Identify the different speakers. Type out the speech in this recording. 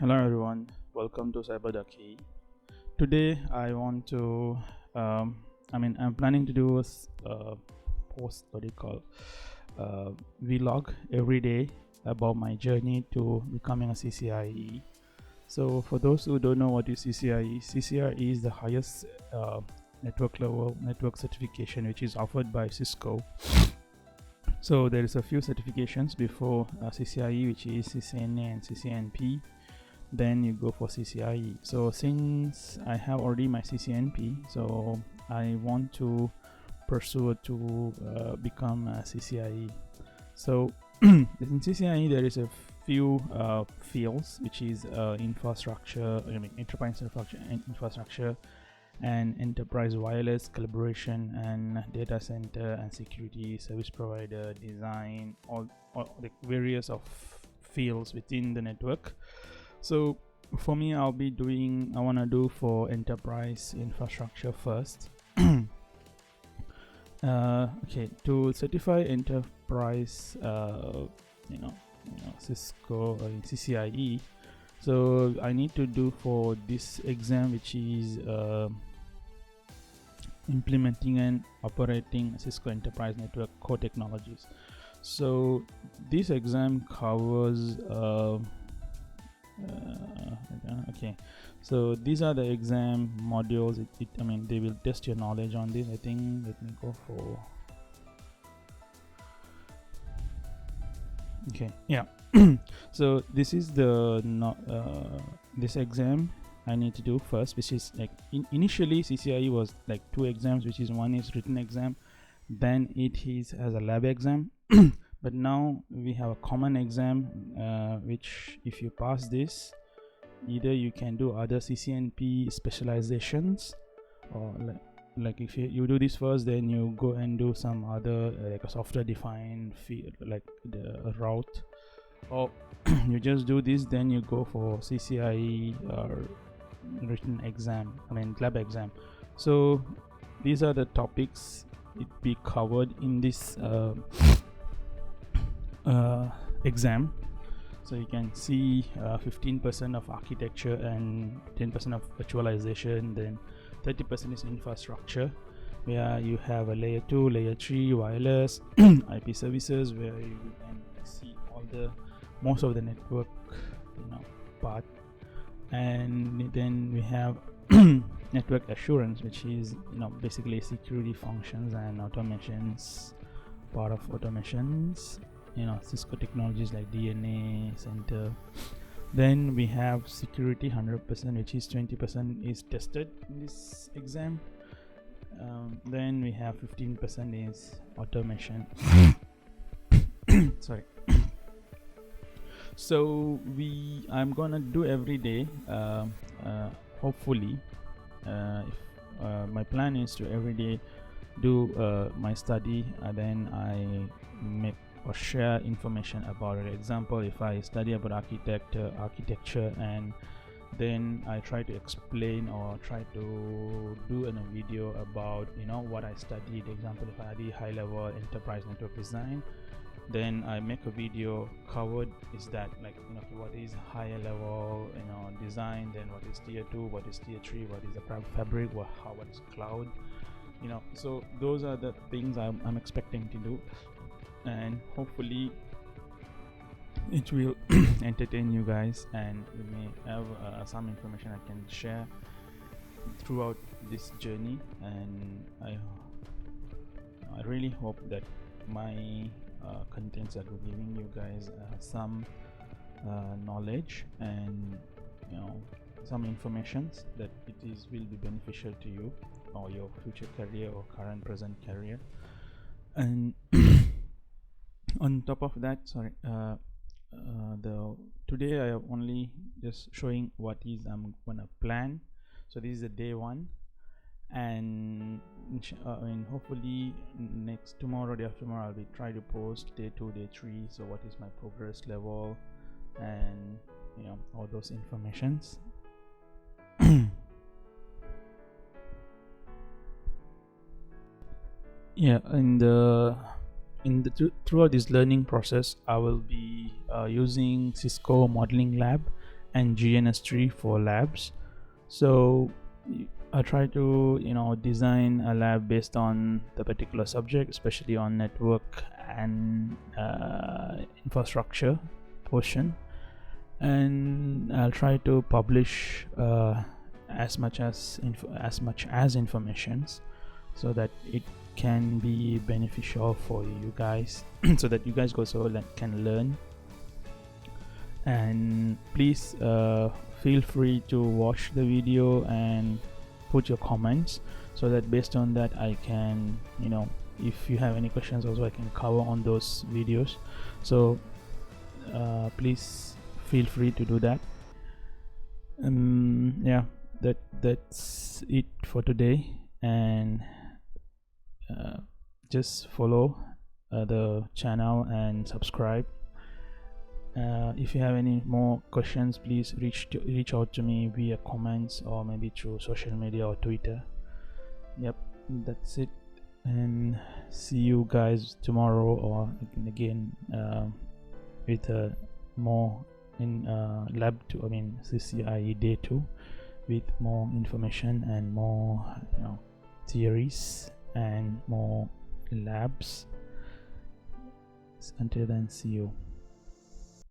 Speaker 1: Hello everyone, welcome to Cyber. Today I want to, I'm planning to do a post, what do you call, vlog every day about my journey to becoming a CCIE. So for those who don't know what is CCIE, CCIE is the highest network level network certification which is offered by Cisco. So there is a few certifications before CCIE, which is CCNA and CCNP. Then you go for CCIE. So since I have already my CCNP, so I want to pursue to become a CCIE. So in CCIE there is a few fields, which is infrastructure, enterprise infrastructure and enterprise wireless, collaboration and data center and security, service provider, design, all the various of fields within the network. So for me, I want to do for enterprise infrastructure first. Okay, to certify enterprise, Cisco CCIE. So I need to do for this exam, which is implementing and operating Cisco Enterprise Network core technologies. So this exam covers okay, so these are the exam modules. They will test your knowledge on this. I think let me go for so this is the this exam I need to do first, which is like initially CCIE was like two exams, which is one is written exam, then it is as a lab exam. But now we have a common exam, which if you pass this, either you can do other CCNP specializations, or like if you do this first, then you go and do some other like a software defined field, like the route, or you just do this, then you go for CCIE written exam, lab exam. So these are the topics it be covered in this exam. So you can see 15% of architecture and 10% of virtualization, then 30% is infrastructure, where you have a layer 2, layer 3 wireless IP services, where you can see most of the network part. And then we have network assurance, which is basically security functions and automations, part of automations, Cisco technologies like DNA center. Then we have security 100%, which is 20% is tested in this exam. Then we have 15% is automation. Sorry. So I'm gonna do every day, hopefully. If my plan is to every day do my study, then I make or share information about it. Example, if I study about architecture, and then I try to explain or try to do a video about what I studied. Example, if I did high level enterprise network design, then I make a video covered is that, like, what is higher level design, then what is tier 2, what is tier 3, what is the fabric, what is cloud, so those are the things I'm expecting to do, and hopefully it will entertain you guys, and you may have some information I can share throughout this journey. And I really hope that my contents are giving you guys some knowledge and some informations that will be beneficial to you or your future career or present career. And on top of that, today I am only just showing what is I'm gonna plan. So this is the day one, and hopefully tomorrow, day after tomorrow, I'll be try to post day 2, day 3. So what is my progress level, and all those informations. Yeah, throughout this learning process, I will be using Cisco modeling lab and GNS3 for labs. So I try to design a lab based on the particular subject, especially on network and infrastructure portion, and I'll try to publish as much as informations, so that it can be beneficial for you guys so that you guys also can learn. And please feel free to watch the video and put your comments, so that based on that I can, if you have any questions also, I can cover on those videos. So please feel free to do that. Yeah, that's it for today. And just follow the channel and subscribe. If you have any more questions, please reach out to me via comments, or maybe through social media or Twitter. Yep, that's it, and see you guys tomorrow, or again with more in lab 2, CCIE day 2, with more information and more theories and more labs. Until then, see you.